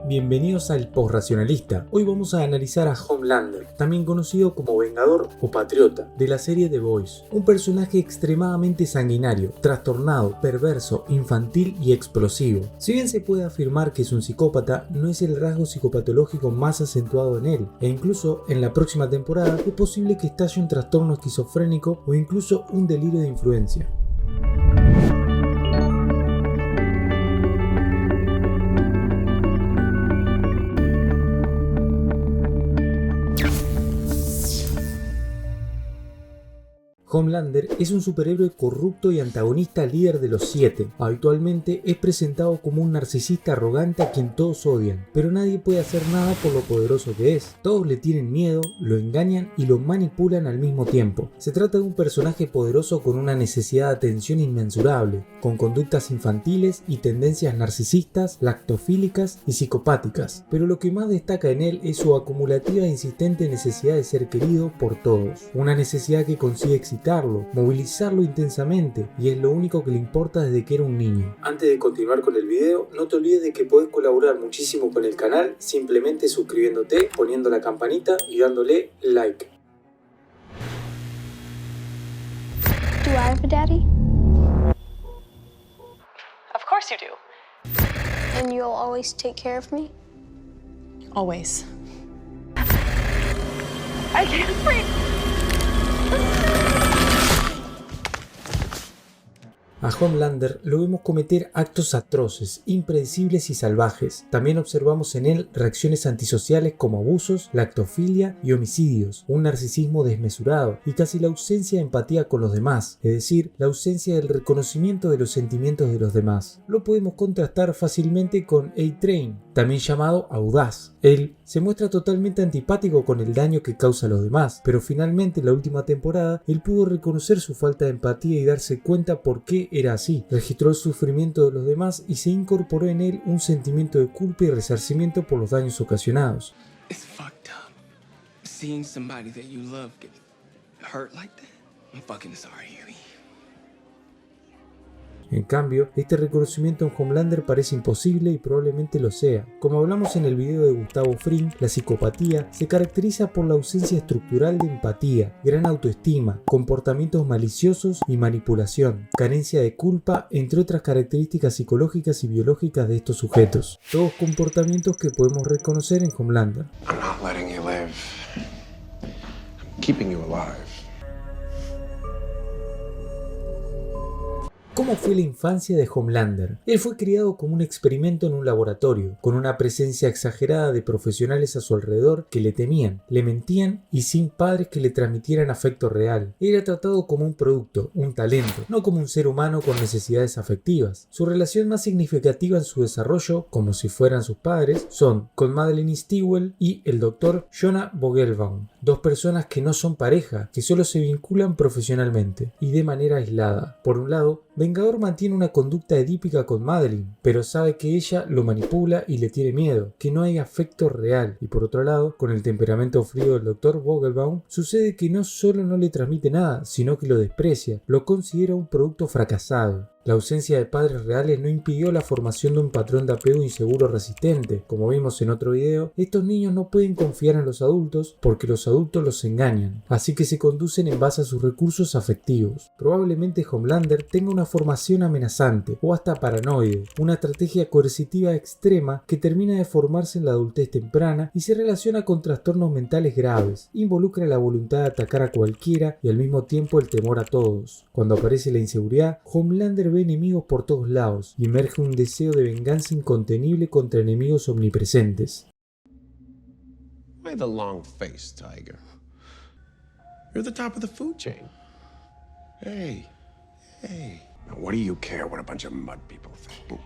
Bienvenidos al Postracionalista. Hoy vamos a analizar a Homelander, también conocido como Vengador o Patriota, de la serie The Boys. Un personaje extremadamente sanguinario, trastornado, perverso, infantil y explosivo. Si bien se puede afirmar que es un psicópata, no es el rasgo psicopatológico más acentuado en él, e incluso en la próxima temporada es posible que estalle un trastorno esquizofrénico o incluso un delirio de influencia. Homelander es un superhéroe corrupto y antagonista líder de los 7. Habitualmente es presentado como un narcisista arrogante a quien todos odian, pero nadie puede hacer nada por lo poderoso que es. Todos le tienen miedo, lo engañan y lo manipulan al mismo tiempo. Se trata de un personaje poderoso con una necesidad de atención inmensurable, con conductas infantiles y tendencias narcisistas, lactofílicas y psicopáticas. Pero lo que más destaca en él es su acumulativa e insistente necesidad de ser querido por todos. Una necesidad que consigue movilizarlo intensamente, y es lo único que le importa desde que era un niño. Antes de continuar con el video, no te olvides de que podés colaborar muchísimo con el canal simplemente suscribiéndote, poniendo la campanita y dándole like. Do I have a daddy? Of course you do. And you'll always take care of me? Always. I can't breathe. A Homelander lo vemos cometer actos atroces, impredecibles y salvajes. También observamos en él reacciones antisociales como abusos, lactofilia y homicidios, un narcisismo desmesurado y casi la ausencia de empatía con los demás, es decir, la ausencia del reconocimiento de los sentimientos de los demás. Lo podemos contrastar fácilmente con A-Train, también llamado Audaz. Él se muestra totalmente antipático con el daño que causa a los demás, pero finalmente en la última temporada él pudo reconocer su falta de empatía y darse cuenta por qué era así. Registró el sufrimiento de los demás y se incorporó en él un sentimiento de culpa y resarcimiento por los daños ocasionados. It's fucked up. Seeing somebody that you love get hurt like that. I'm fucking sorry, Huey. En cambio, este reconocimiento en Homelander parece imposible y probablemente lo sea. Como hablamos en el video de Gustavo Fring, la psicopatía se caracteriza por la ausencia estructural de empatía, gran autoestima, comportamientos maliciosos y manipulación, carencia de culpa, entre otras características psicológicas y biológicas de estos sujetos. Todos comportamientos que podemos reconocer en Homelander. I'm not letting you live. I'm keeping you alive. ¿Cómo fue la infancia de Homelander? Él fue criado como un experimento en un laboratorio, con una presencia exagerada de profesionales a su alrededor que le temían, le mentían y sin padres que le transmitieran afecto real. Era tratado como un producto, un talento, no como un ser humano con necesidades afectivas. Su relación más significativa en su desarrollo, como si fueran sus padres, son con Madeleine Stillwell y el Dr. Jonah Vogelbaum, dos personas que no son pareja, que solo se vinculan profesionalmente y de manera aislada. Por un lado, Vengador mantiene una conducta edípica con Madeleine, pero sabe que ella lo manipula y le tiene miedo, que no hay afecto real. Y por otro lado, con el temperamento frío del Dr. Vogelbaum, sucede que no solo no le transmite nada, sino que lo desprecia, lo considera un producto fracasado. La ausencia de padres reales no impidió la formación de un patrón de apego inseguro resistente. Como vimos en otro video, estos niños no pueden confiar en los adultos porque los adultos los engañan, así que se conducen en base a sus recursos afectivos. Probablemente Homelander tenga una formación amenazante o hasta paranoide, una estrategia coercitiva extrema que termina de formarse en la adultez temprana y se relaciona con trastornos mentales graves. Involucra la voluntad de atacar a cualquiera y al mismo tiempo el temor a todos. Cuando aparece la inseguridad, Homelander ve enemigos por todos lados y emerge un deseo de venganza incontenible contra enemigos omnipresentes. Why the long face, Tiger? You're the top of the food chain. Hey. Now what do you care what a bunch of mud people think?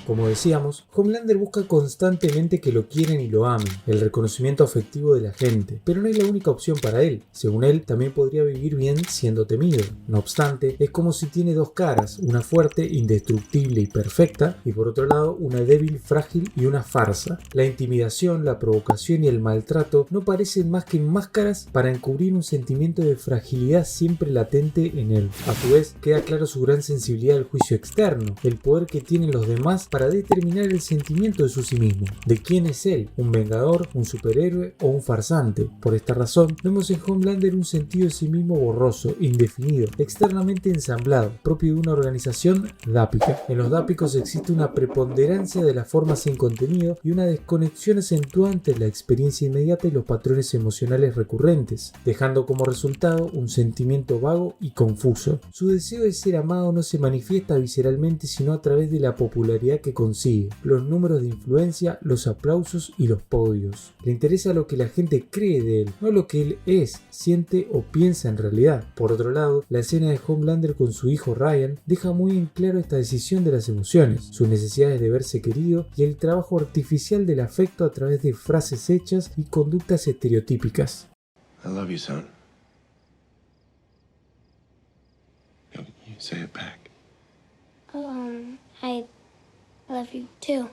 Como decíamos, Homelander busca constantemente que lo quieran y lo amen, el reconocimiento afectivo de la gente, pero no es la única opción para él. Según él, también podría vivir bien siendo temido. No obstante, es como si tiene dos caras, una fuerte, indestructible y perfecta, y por otro lado, una débil, frágil y una farsa. La intimidación, la provocación y el maltrato no parecen más que máscaras para encubrir un sentimiento de fragilidad siempre latente en él. A su vez, queda claro su gran sensibilidad al juicio externo, el poder que tienen los demás para determinar el sentimiento de su sí mismo, de quién es él, un vengador, un superhéroe o un farsante. Por esta razón, vemos en Homelander un sentido de sí mismo borroso, indefinido, externamente ensamblado, propio de una organización dápica. En los dápicos existe una preponderancia de las formas sin contenido y una desconexión acentuada entre la experiencia inmediata y los patrones emocionales recurrentes, dejando como resultado un sentimiento vago y confuso. Su deseo de ser amado no se manifiesta visceralmente sino a través de la popularidad que consigue, los números de influencia, los aplausos y los podios. Le interesa lo que la gente cree de él, no lo que él es, siente o piensa en realidad. Por otro lado, la escena de Homelander con su hijo Ryan deja muy en claro esta decisión de las emociones, sus necesidades de verse querido y el trabajo artificial del afecto a través de frases hechas y conductas estereotípicas. I love you, son. You say it back. I love you too.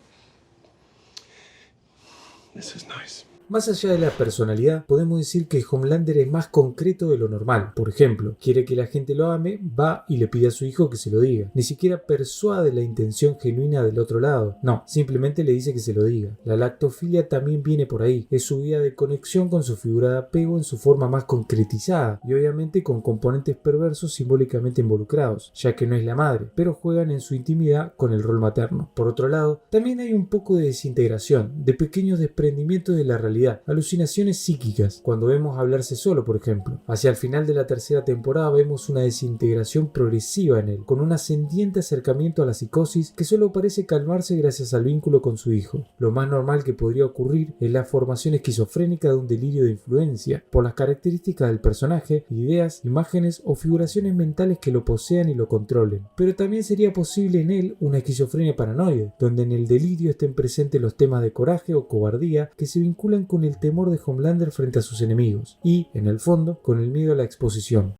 This is nice. Más allá de la personalidad, podemos decir que Homelander es más concreto de lo normal. Por ejemplo, quiere que la gente lo ame, va y le pide a su hijo que se lo diga. Ni siquiera persuade la intención genuina del otro lado. No, simplemente le dice que se lo diga. La lactofilia también viene por ahí. Es su vía de conexión con su figura de apego en su forma más concretizada y obviamente con componentes perversos simbólicamente involucrados, ya que no es la madre, pero juegan en su intimidad con el rol materno. Por otro lado, también hay un poco de desintegración, de pequeños desprendimientos de la realidad, alucinaciones psíquicas, cuando vemos hablarse solo, por ejemplo. Hacia el final de la tercera temporada vemos una desintegración progresiva en él, con un ascendiente acercamiento a la psicosis que solo parece calmarse gracias al vínculo con su hijo. Lo más normal que podría ocurrir es la formación esquizofrénica de un delirio de influencia, por las características del personaje, ideas, imágenes o figuraciones mentales que lo posean y lo controlen. Pero también sería posible en él una esquizofrenia paranoide, donde en el delirio estén presentes los temas de coraje o cobardía que se vinculan con el temor de Homelander frente a sus enemigos y, en el fondo, con el miedo a la exposición.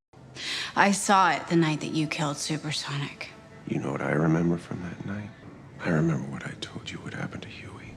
I saw it the night that you killed Supersonic. You know what I remember from that night? I remember what I told you would happen to Huey.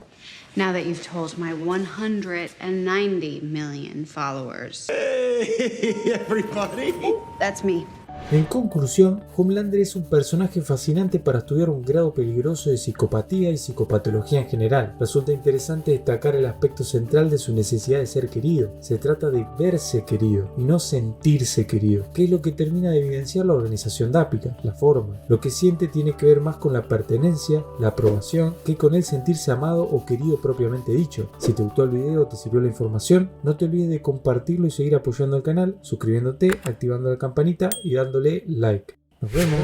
Now that you've told my 190 million followers. Hey, everybody! That's me. En conclusión, Homelander es un personaje fascinante para estudiar un grado peligroso de psicopatía y psicopatología en general. Resulta interesante destacar el aspecto central de su necesidad de ser querido. Se trata de verse querido y no sentirse querido, que es lo que termina de evidenciar la organización dápica, la forma. Lo que siente tiene que ver más con la pertenencia, la aprobación, que con el sentirse amado o querido propiamente dicho. Si te gustó el video o te sirvió la información, no te olvides de compartirlo y seguir apoyando el canal, suscribiéndote, activando la campanita y dándole like. Nos vemos.